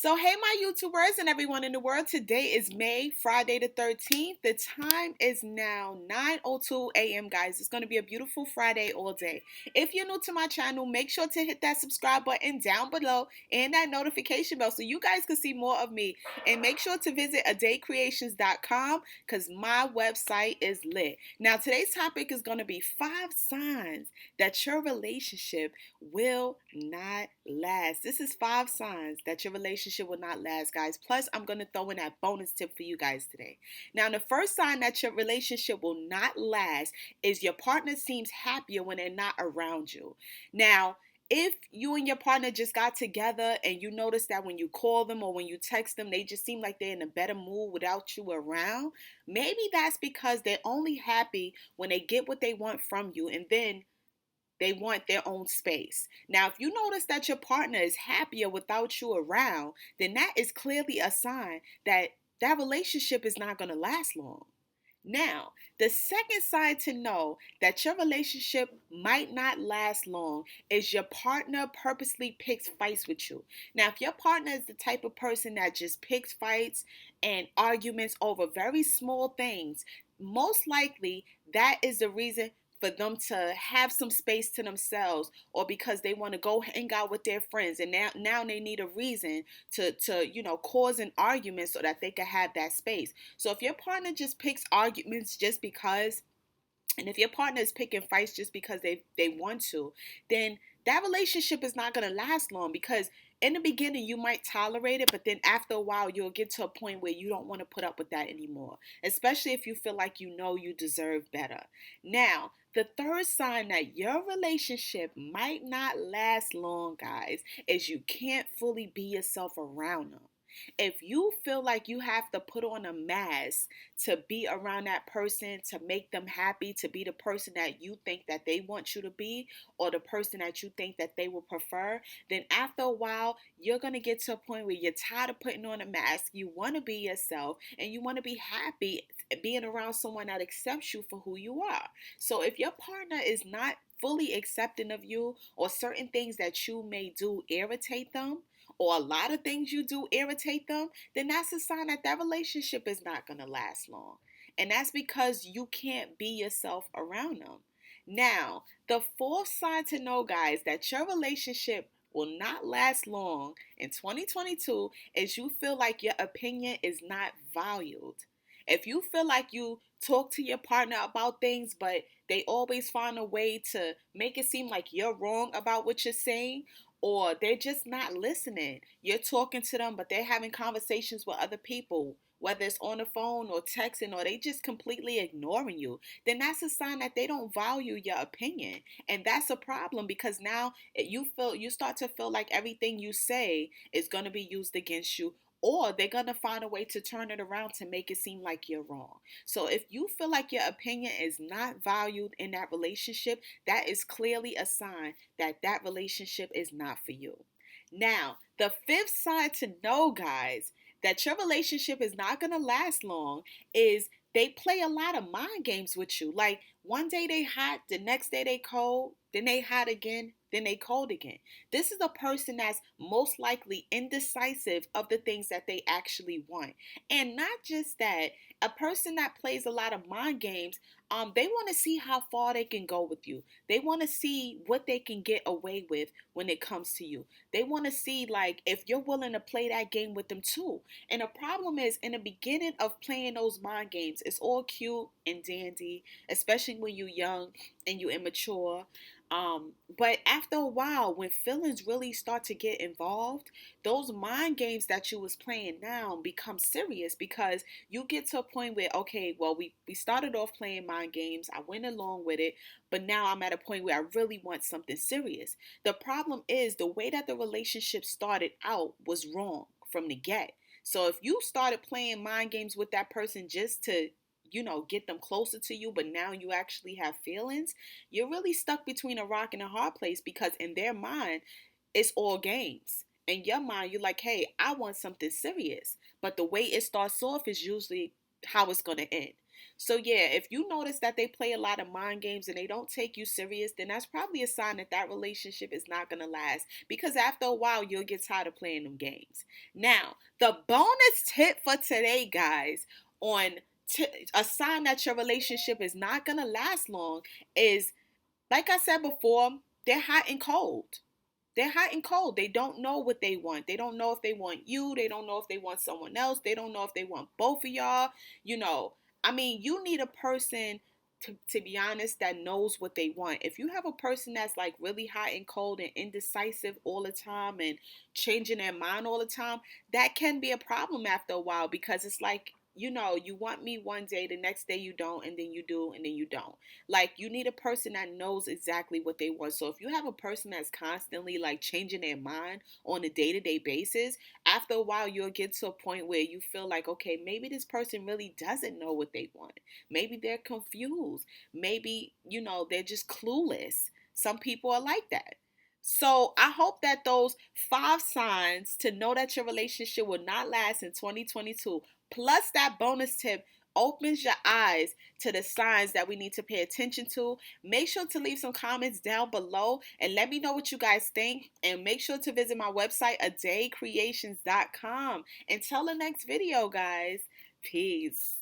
So, hey, my YouTubers and everyone in the world. Today is Friday the 13th. The time is now 9:02 a.m., guys. It's going to be a beautiful Friday all day. If you're new to my channel, make sure to hit that subscribe button down below and that notification bell so you guys can see more of me. And make sure to visit adaycreations.com because my website is lit. Now, today's topic is going to be 5 signs that your relationship will not last. This is 5 signs that your relationship will not last, guys. Plus, I'm going to throw in that bonus tip for you guys today. Now, the first sign that your relationship will not last is your partner seems happier when they're not around you. Now, if you and your partner just got together and you notice that when you call them or when you text them, they just seem like they're in a better mood without you around, maybe that's because they're only happy when they get what they want from you, and then they want their own space. Now, if you notice that your partner is happier without you around, then that is clearly a sign that that relationship is not going to last long. Now, the second sign to know that your relationship might not last long is your partner purposely picks fights with you. Now, if your partner is the type of person that just picks fights and arguments over very small things, most likely that is the reason for them to have some space to themselves, or because they want to go hang out with their friends, and now they need a reason to cause an argument so that they can have that space. So if your partner just picks arguments just because, and if your partner is picking fights just because they want to, then that relationship is not going to last long, because in the beginning you might tolerate it, but then after a while you'll get to a point where you don't want to put up with that anymore, especially if you feel like you deserve better. Now, the third sign that your relationship might not last long, guys, is you can't fully be yourself around them. If you feel like you have to put on a mask to be around that person, to make them happy, to be the person that you think that they want you to be, or the person that you think that they will prefer, then after a while, you're going to get to a point where you're tired of putting on a mask. You want to be yourself and you want to be happy being around someone that accepts you for who you are. So if your partner is not fully accepting of you, or certain things that you may do irritate them, or a lot of things you do irritate them, then that's a sign that that relationship is not going to last long. And that's because you can't be yourself around them. Now, the fourth sign to know, guys, that your relationship will not last long in 2022 is you feel like your opinion is not valued. If you feel like you talk to your partner about things, but they always find a way to make it seem like you're wrong about what you're saying, or they're just not listening. You're talking to them, but they're having conversations with other people, whether it's on the phone or texting, or they just completely ignoring you, then that's a sign that they don't value your opinion. And that's a problem, because now you start to feel like everything you say is going to be used against you, or they're going to find a way to turn it around to make it seem like you're wrong. So if you feel like your opinion is not valued in that relationship, that is clearly a sign that that relationship is not for you. Now, the fifth sign to know, guys, that your relationship is not going to last long is they play a lot of mind games with you. Like, one day they hot, the next day they cold, then they hot again, then they cold again. This is a person that's most likely indecisive of the things that they actually want. And not just that, a person that plays a lot of mind games, they want to see how far they can go with you. They want to see what they can get away with when it comes to you. They want to see, like, if you're willing to play that game with them too. And the problem is, in the beginning of playing those mind games, it's all cute and dandy, especially when you're young and you're immature. But after a while, when feelings really start to get involved, those mind games that you was playing now become serious, because you get to a point where, okay, well, we started off playing mind games. I went along with it, but now I'm at a point where I really want something serious. The problem is the way that the relationship started out was wrong from the get. So if you started playing mind games with that person just to get them closer to you, but now you actually have feelings, you're really stuck between a rock and a hard place, because in their mind, it's all games. In your mind, you're like, hey, I want something serious. But the way it starts off is usually how it's going to end. So yeah, if you notice that they play a lot of mind games and they don't take you serious, then that's probably a sign that that relationship is not going to last, because after a while you'll get tired of playing them games. Now, the bonus tip for today, guys, on a sign that your relationship is not going to last long is, like I said before, they're hot and cold. They're hot and cold. They don't know what they want. They don't know if they want you. They don't know if they want someone else. They don't know if they want both of y'all. You know, I mean, you need a person, to be honest, that knows what they want. If you have a person that's like really hot and cold and indecisive all the time and changing their mind all the time, that can be a problem after a while, because it's like, you want me one day, the next day you don't, and then you do, and then you don't. Like, you need a person that knows exactly what they want. So if you have a person that's constantly like changing their mind on a day-to-day basis, after a while you'll get to a point where you feel like, okay, maybe this person really doesn't know what they want. Maybe they're confused. Maybe, they're just clueless. Some people are like that. So I hope that those 5 signs to know that your relationship will not last in 2022, plus that bonus tip, opens your eyes to the signs that we need to pay attention to. Make sure to leave some comments down below and let me know what you guys think. And make sure to visit my website, adaycreations.com. Until the next video, guys. Peace.